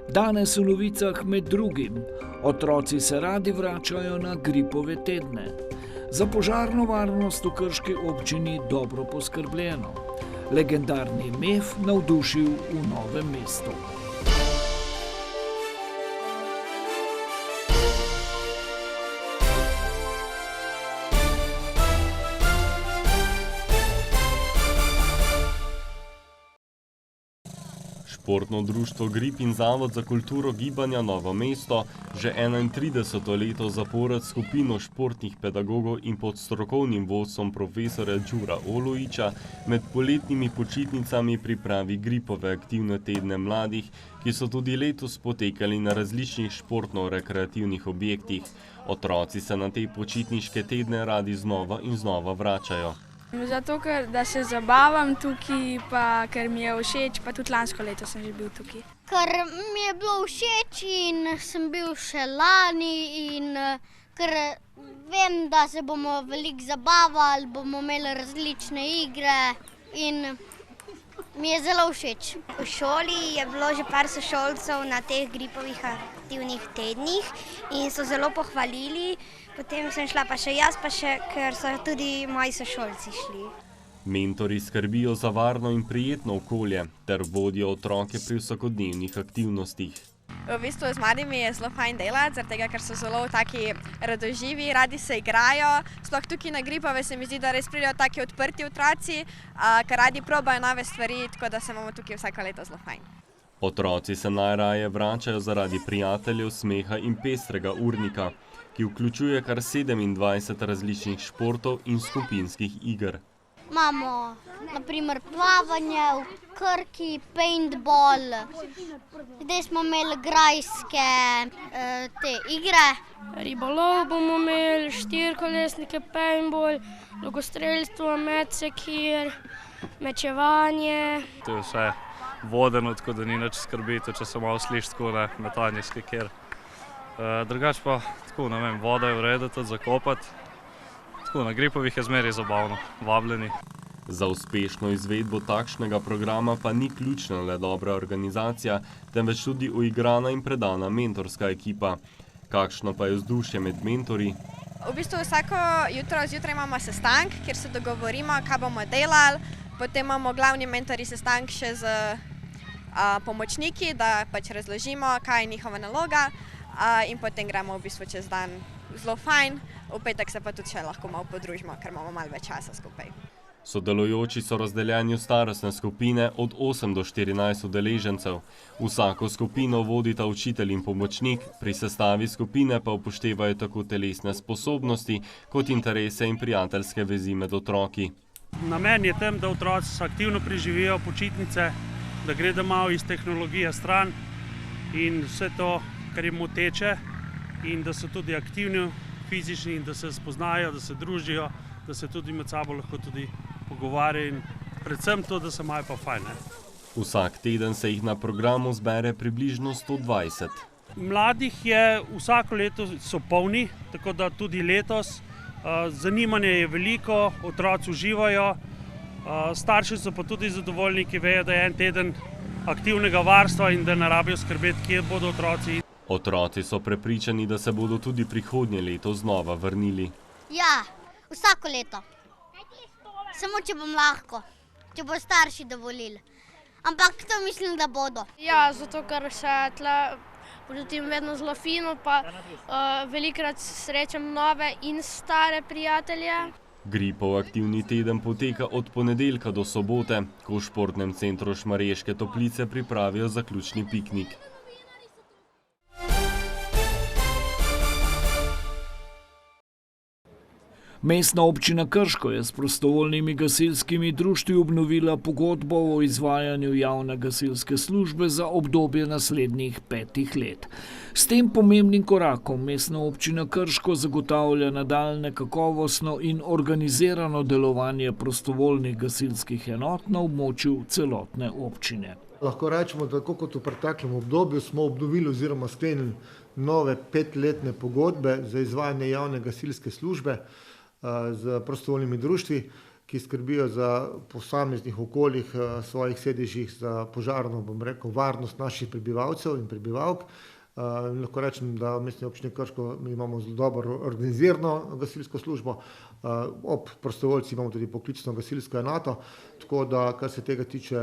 Danes v novicah med drugim: otroci se radi vračajo na gripove tedne. Za požarno varnost v krški občini dobro poskrbljeno. Legendarni MEF navdušil v Novem mestu. Športno društvo Grip in Zavod za kulturo gibanja Novo mesto že 31. leto zapored skupino športnih pedagogov in pod strokovnim vodstvom profesorja Đura Olojića med poletnimi počitnicami pripravi gripove aktivne tedne mladih, ki so tudi letos potekali na različnih športno-rekreativnih objektih. Otroci se na te počitniške tedne radi znova in znova vračajo. Zato, da se zabavam tukaj, pa ker mi je všeč, pa tudi lansko leto sem že bil tukaj. Ker mi je bilo všeč in sem bil še lani in ker vem, da se bomo veliko zabavali, bomo imeli različne igre in mi je zelo všeč. V šoli je bilo že par sošolcev na teh gripovih aktivnih tednih in so zelo pohvalili. Potem sem šla pa še jaz, ker so tudi moji sošolci šli. Mentori skrbijo za varno in prijetno okolje ter vodijo otroke pri vsakodnevnih aktivnostih. V bistvu z mladimi je zelo fajn delati, zaradi tega, ker so zelo taki radoživi, radi se igrajo. Sploh tukaj na gripove se mi zdi, da res pridejo taki odprti otroci, ker radi probajo nove stvari, tako da se imamo tukaj vsako leto zelo fajn. Otroci se najraje vračajo zaradi prijateljev, smeha in pestrega urnika, ki vključuje kar 27 različnih športov in skupinskih iger. Imamo na primer plavanje, v Krki, paintball, zdaj smo imeli grajske te igre. Ribolov bomo imeli, štirikolesnike, paintball, logostrelstvo, met sekir, mečevanje. To je vse vodeno, tako da ni nič skrbeti, če se malo sliši tako na metanje sekir. Drugače pa, tako, ne vem, voda je v redu tudi zakopati. Tako, na gripovih je zmeraj zabavno, vabljeni. Za uspešno izvedbo takšnega programa pa ni ključna le dobra organizacija, temveč tudi uigrana in predana mentorska ekipa. Kakšno pa je vzdušje med mentorji? V bistvu vsako jutro zjutraj imamo sestank, kjer se dogovorimo, kaj bomo delali. Potem imamo glavni mentorji sestank še z pomočniki, da pač razložimo, kaj je njihova naloga. In potem gremo v bistvu čez dan zelo fajn, v petek se pa tudi še lahko malo podružimo, ker imamo malo več časa skupaj. Sodelujoči so razdeljeni v starostne skupine od 8 do 14 udeležencev. Vsako skupino vodita učitelj in pomočnik, pri sestavi skupine pa upoštevajo tako telesne sposobnosti kot interese in prijateljske vezi med otroki. Namen je tem, da otroci aktivno preživijo počitnice, da gredo malo iz tehnologije stran in vse to, kar jim moteče, in da so tudi aktivni, fizični in da se spoznajo, da se družijo, da se tudi med sabo lahko tudi pogovarjajo in predvsem to, da se imajo pa fajn. Vsak teden se jih na programu zbere približno 120. Mladih je vsako leto so polni, tako da tudi letos. Zanimanje je veliko, otroci uživajo, starši so pa tudi zadovoljni, ki vejo, da je en teden aktivnega varstva in da ne rabijo skrbeti, kje bodo otroci. Otroci so prepričani, da se bodo tudi prihodnje leto znova vrnili. Ja, vsako leto. Samo če bom lahko, če bo starši dovolili. Ampak to mislim, da bodo. Ja, zato ker se tle počutim vedno zelo fino, pa velikokrat srečam nove in stare prijatelje. Gripov aktivni teden poteka od ponedeljka do sobote, ko v športnem centru Šmarješke Toplice pripravijo zaključni piknik. Mestna občina Krško je s prostovoljnimi gasilskimi društvi obnovila pogodbo o izvajanju javne gasilske službe za obdobje naslednjih 5 let. S tem pomembnim korakom Mestna občina Krško zagotavlja nadaljnje kakovostno in organizirano delovanje prostovoljnih gasilskih enot na območju celotne občine. Lahko rečemo, da tako kot v preteklem obdobju smo obnovili oziroma sklenili nove 5-letne pogodbe za izvajanje javne gasilske službe z prostovoljnimi društvi. ki skrbijo za posameznih okoljih, svojih sedežih za požarno, varnost naših prebivalcev in prebivalk. Lahko rečem, da v Mestni občini Krško mi imamo zelo dobro organizirano gasilsko službo, ob prostovoljcih imamo tudi poklicno gasilsko enoto, tako da, kar se tega tiče,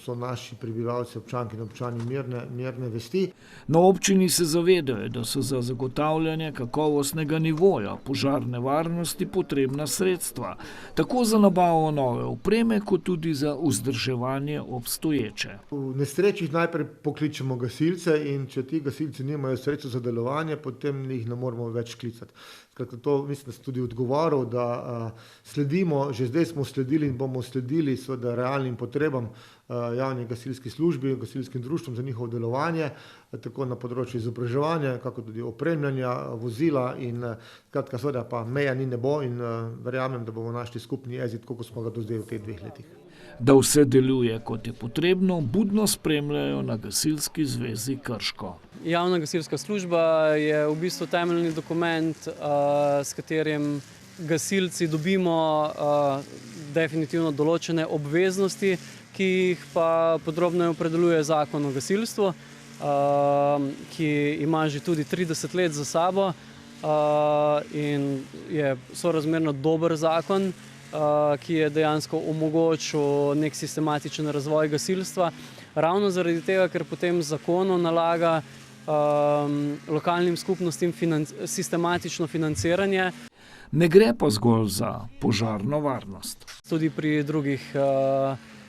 so naši prebivalci, občanke in občani mirne vesti. Na občini se zavedajo, da so za zagotavljanje kakovostnega nivoja požarne varnosti potrebna sredstva, tako za nabavo nove opreme, kot tudi za vzdrževanje obstoječe. V nesrečih najprej pokličemo gasilce in če ti gasilci nimajo sredstev za delovanje, potem jih ne moremo več klicati. To mislim, da sem tudi odgovoril, da sledimo, že zdaj smo sledili in bomo sledili seveda realnim potrebam javnih gasilskih službi, gasilskim društvom za njihovo delovanje, tako na področju izobraževanja, kako tudi opremljanja, vozila in skratka seveda pa meja ni nebo in verjamem, da bomo našli skupni jezik, kot smo ga do zdaj v teh 2 letih. Da vse deluje, kot je potrebno, budno spremljajo na Gasilski zvezi Krško. Javna gasilska služba je v bistvu temeljni dokument, s katerim gasilci dobimo definitivno določene obveznosti, ki jih pa podrobno opredeljuje Zakon o gasilstvu, ki ima že tudi 30 let za sabo in je sorazmerno dober zakon, ki je dejansko omogočil nek sistematičen razvoj gasilstva. Ravno zaradi tega, ker potem zakon nalaga lokalnim skupnostim sistematično financiranje. Ne gre pa zgolj za požarno varnost. Tudi pri drugih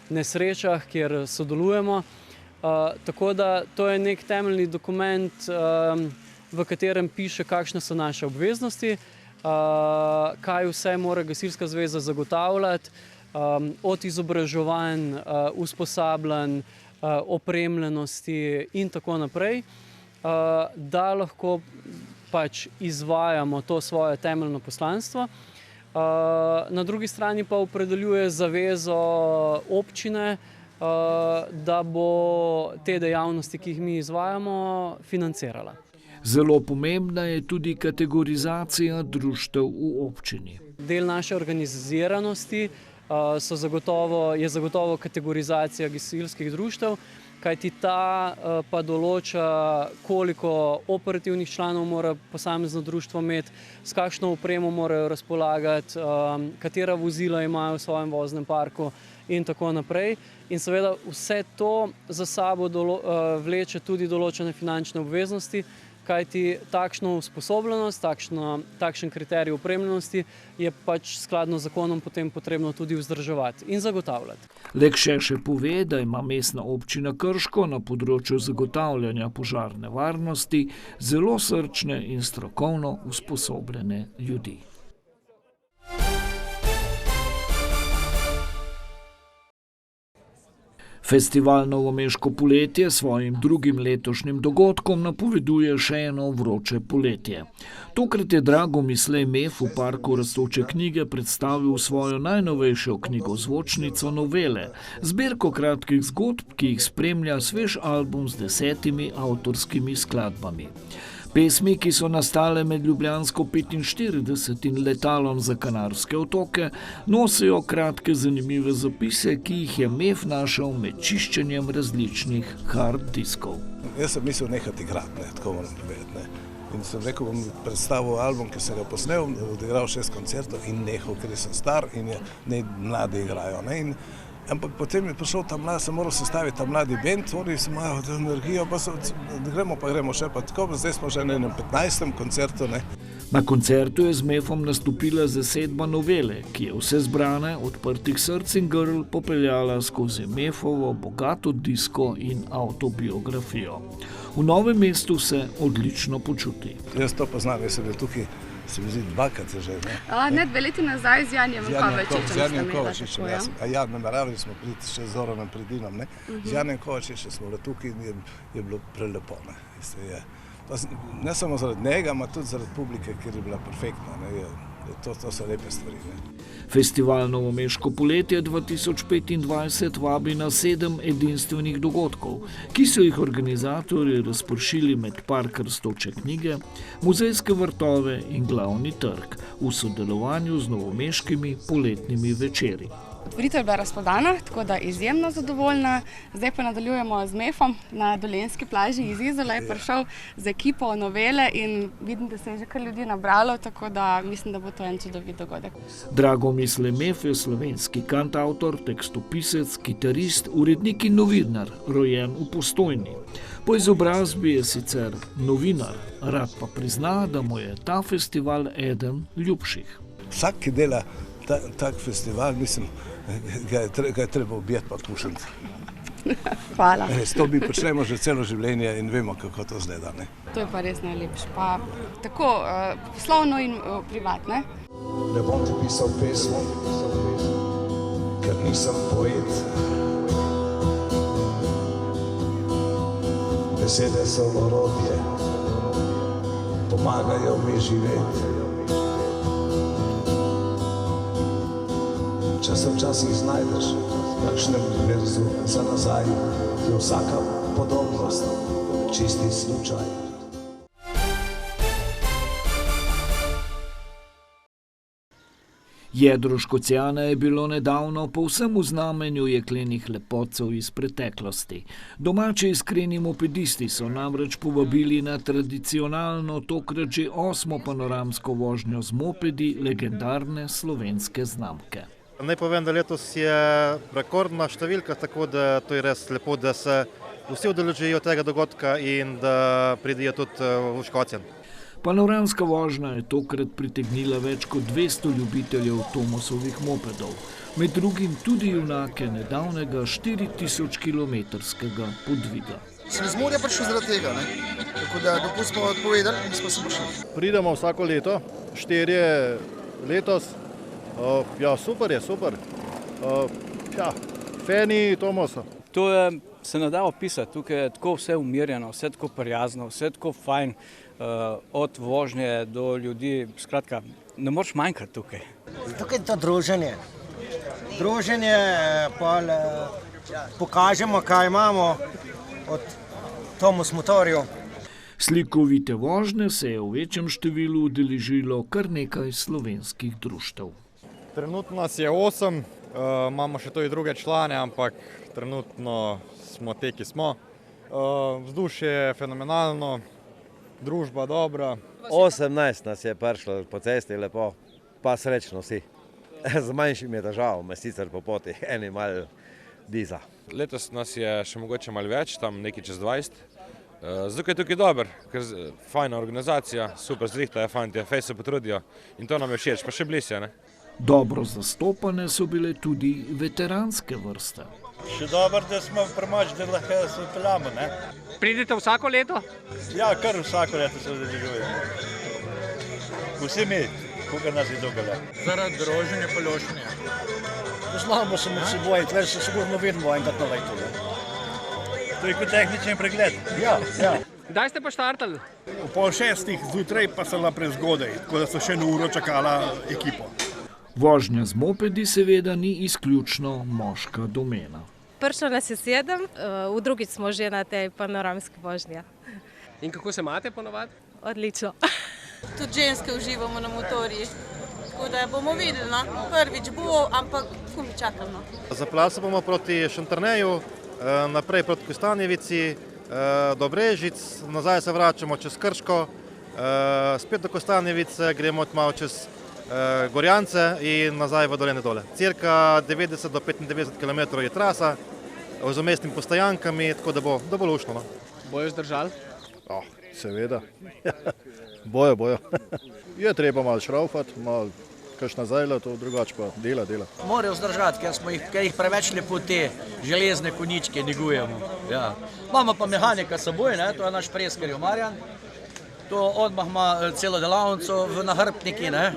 nesrečah, kjer sodelujemo. Tako da to je nek temeljni dokument, v katerem piše, kakšne so naše obveznosti, kaj vse mora Gasilska zveza zagotavljati, od izobraževanj, usposabljanj, opremljenosti in tako naprej, da lahko pač izvajamo to svoje temeljno poslanstvo. Na drugi strani pa opredeljuje zavezo občine, da bo te dejavnosti, ki jih mi izvajamo, financirala. Zelo pomembna je tudi kategorizacija društev v občini. Del naše organiziranosti je zagotovo kategorizacija gasilskih društev, kajti ta pa določa, koliko operativnih članov mora posamezno društvo imeti, s kakšno opremo morajo razpolagati, katera vozila imajo v svojem voznem parku in tako naprej. In seveda vse to za sabo vleče tudi določene finančne obveznosti, kajti takšno usposobljenost, takšen kriterij opremljenosti je pač skladno z zakonom potem potrebno tudi vzdrževati in zagotavljati. Lekše še pove, da ima Mestna občina Krško na področju zagotavljanja požarne varnosti zelo srčne in strokovno usposobljene ljudi. Festival Novomeško poletje svojim drugim letošnjim dogodkom napoveduje še eno vroče poletje. Tokrat je Drago Mislej Mef v parku Rastoče knjige predstavil svojo najnovejšo knjigozvočnico Novele, zbirko kratkih zgodb, ki jih spremlja svež album z 10 avtorskimi skladbami. Pesmi, ki so nastale med Ljubljansko 45 in letalom za Kanarske otoke, nosijo kratke zanimive zapise, ki jih je Mef našel med čiščenjem različnih hard diskov. Jaz sem mislil nehati igrati, tako moram povedati. In sem rekel, bom predstavil album, ki sem ga posnel, odigral 6 koncertov in nehal, ker sem star in ne mladi igrajo. Ampak potem je prišel ta mlad, sem moral sestaviti ta mladi bend, oni so imajo energijo, pa gremo še pa tako, zdaj smo že na 15. koncertu. Na koncertu je z Mefom nastopila zasedba Novele, ki je vse zbrane odprtih src in grl popeljala skozi Mefovo bogato disko in avtobiografijo. V Novem mestu se odlično počuti. Jaz to poznam, jaz sem bil tukaj, se mi zdi 2-krat že. Ne 2 leti nazaj z Janijem Kovačičem. Z Janijem Kovačičem, ja, nameravali smo priti še z Zoranom Predinom. Z Janijem Kovačičem smo bili tukaj in je bilo prelepo. Ne samo zaradi njega, ampak tudi zaradi publike, ker je bila perfektna. To so lepe stvari. Ne. Festival Novomeško poletje 2025 vabi na 7 edinstvenih dogodkov, ki so jih organizatorji razpršili med park Rastoče knjige, muzejske vrtove in glavni trg v sodelovanju z novomeškimi poletnimi večeri. Otvoritev je bila razprodana, tako da izjemno zadovoljna. Zdaj pa nadaljujemo z MEF-om na Dolenjski plaži iz Izola. Je prišel z ekipo novele in vidim, da se je že kar ljudi nabralo, tako da mislim, da bo to en čudovit dogodek. Dragomisle MEF je slovenski kantavtor, tekstopisec, kitarist, urednik in novinar, rojen v Postojni. Po izobrazbi je sicer novinar, rad pa prizna, da mu je ta festival eden ljubših. Vsak, ki dela tak festival, mislim, ga je treba objeti pa kušati. Hvala. Res, to mi počnemo že celo življenje in vemo, kako to zgleda. Ne? To je pa res najlepše. Pa tako poslovno in privatno. Ne bom ti pisal pesmo, ker nisem poet. Besede so orodje, pomagajo mi živeti. Če se včasih znajdeš v kakšnem verzu za nazaj, je vsaka podobnost čisti slučaj. Jedro Škocjana je bilo nedavno povsem v znamenju jeklenih lepotcev iz preteklosti. Domači iskreni mopedisti so namreč povabili na tradicionalno, tokrat že 8. panoramsko vožnjo z mopedi legendarne slovenske znamke. Naj povem, da letos je rekordna številka, tako da to je res lepo, da se vsi udeležijo tega dogodka in da pridejo tudi v Škocjan. Panoramska vožnja je tokrat pritegnila več kot 200 ljubiteljev Tomosovih mopedov, med drugim tudi junake nedavnega 4000-kilometrskega podviga. Sem iz morja prišel zaradi tega, ne? Tako da dopust smo odpovedali in smo se prišli. Pridemo vsako leto, 4 letos. Ja, super je, super. Ja, fani Tomosa. To se ne da opisati, tukaj je tako vse umirjeno, vse tako prijazno, vse tako fajn, od vožnje do ljudi, skratka, ne moreš manjkati tukaj. Tukaj je to druženje. Druženje, pokažemo, kaj imamo od Tomos motorjev. Slikovite vožnje se je v večjem številu udeležilo kar nekaj slovenskih društev. Trenutno nas je 8, imamo še tudi druge člane, ampak trenutno smo te, ki smo. Vzdušje je fenomenalno, družba dobra. 18 nas je prišlo po cesti lepo, pa srečno vsi. Z manjšimi težavami, sicer po poti, eni malo diza. Letos nas je še mogoče malo več, tam nekaj čez 20. Zdaj je tukaj dober, ker fajna organizacija, super zrihtajo fantje, fej se potrudijo in to nam je všeč, pa še bližje, ne? Dobro zastopane so bile tudi veteranske vrste. Še dobro, da smo premoč, da lahko se peljamo, ne? Pridete vsako leto? Ja, kar vsako leto se zadržujemo. Vsi mi, koga nas je dolgo let. Zaradi droženja pa lošenja. Poznamo se med seboj, tle se sigurno vidimo enkrat na leto. To je kot tehnični pregled. Ja, ja. Kdaj ste pa štartali? V 5:30 zjutraj pa sem bila prezgodaj, tako da so še eno uro čakala ekipo. Vožnja z mopedi seveda ni izključno moška domena. Prišlo nas je 7, v drugič smo že na tej panoramski vožnji. In kako se imate ponovadi? Odlično. Tudi ženske uživamo na motorjih, tako da bomo videli, no? Prvič bo, ampak ko mi čakamo. Zapeljali se bomo proti Šantrneju, naprej proti Kostanjevici, do Brežic, nazaj se vračamo čez Krško, spet do Kostanjevice, gremo malo čez Gorjance in nazaj v Dolenje dole. Cirka 90 do 95 km je trasa z umestnimi postojankami, tako da bo luštno. No? Bojo zdržali? Seveda. Bojo. Je treba malo šraufati, malo kakšna zajla, to drugače pa dela. Morajo zdržati, ker jih preveč lepo te železne koničke negujemo. Ja. Imamo pa mehanika s seboj, ne? To je naš preskarjev Marjan. To odmah ima celo delavnico v nahrbtniki, ne?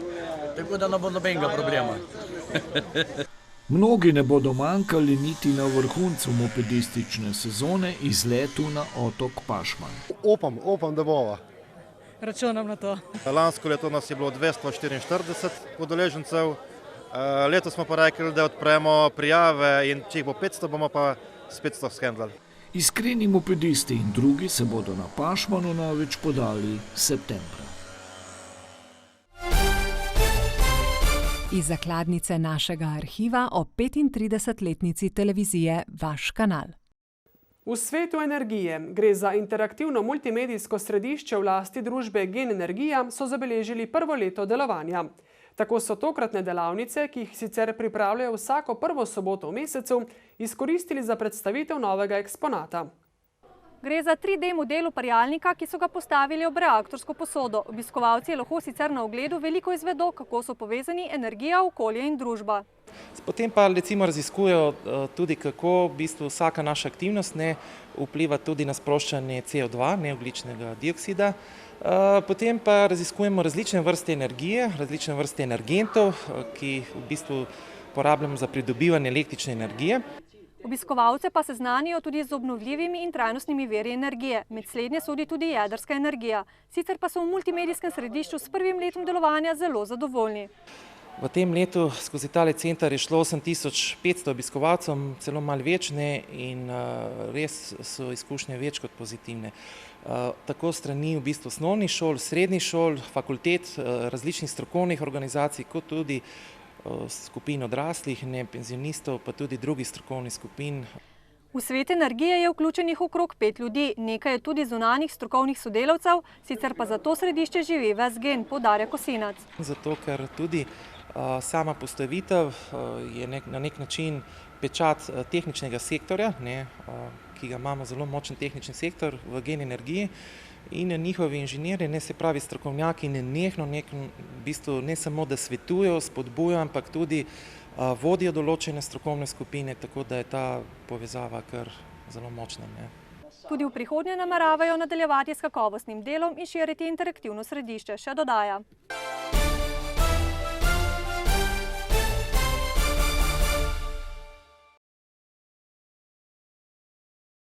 Tako da ne bo nobenega problema. Mnogi ne bodo manjkali niti na vrhuncu mopedistične sezone izletu na otok Pašman. Upam, da bova. računam na to. Lansko leto nas je bilo 244 udeležencev, letos smo pa rekli, da odpremo prijave in če jih bo 500, bomo pa s 500 shendlali. Iskreni mopedisti in drugi se bodo na Pašmanu največ podali septembra. Iz zakladnice našega arhiva o 35-letnici televizije Vaš kanal. V svetu energije gre za interaktivno multimedijsko središče v lasti družbe Gen Energija, so zabeležili prvo leto delovanja. Tako so tokratne delavnice, ki jih sicer pripravljajo vsako prvo soboto v mesecu, izkoristili za predstavitev novega eksponata. Gre za 3D model uparjalnika, ki so ga postavili ob reaktorsko posodo. Obiskovalci lahko sicer na ogledu veliko izvedo, kako so povezani energija, okolje in družba. Potem pa recimo raziskujejo tudi, kako v bistvu vsaka naša aktivnost vpliva tudi na sproščanje CO2, neogljičnega dioksida. Potem pa raziskujemo različne vrste energije, različne vrste energentov, ki v bistvu porabljamo za pridobivanje električne energije. Obiskovalce pa seznanijo tudi z obnovljivimi in trajnostnimi viri energije. Med slednje sodi tudi jedrska energija. Sicer pa so v multimedijskem središču s prvim letom delovanja zelo zadovoljni. V tem letu skozi tale center je šlo 8500 obiskovalcev, celo malo več, in res so izkušnje več kot pozitivne. Tako strani v bistvu osnovnih šol, srednjih šol, fakultet, različnih strokovnih organizacij, kot tudi skupin odraslih, penzionistov, pa tudi drugih strokovnih skupin. V svet energije je vključenih okrog 5 ljudi, nekaj je tudi zunanjih strokovnih sodelavcev, sicer pa za to središče živi ves Gen, poudarja Kosinac. Zato, ker tudi sama postavitev je na nek način pečat tehničnega sektorja, ki ga imamo zelo močen tehnični sektor v Gen Energiji, in njihovi inženirji, se pravi strokovnjaki, nenehno v bistvu ne samo, da svetujejo, spodbujajo, ampak tudi vodijo določene strokovne skupine, tako da je ta povezava kar zelo močna. Tudi v prihodnje nameravajo nadaljevati s kakovostnim delom in širiti interaktivno središče, še dodaja.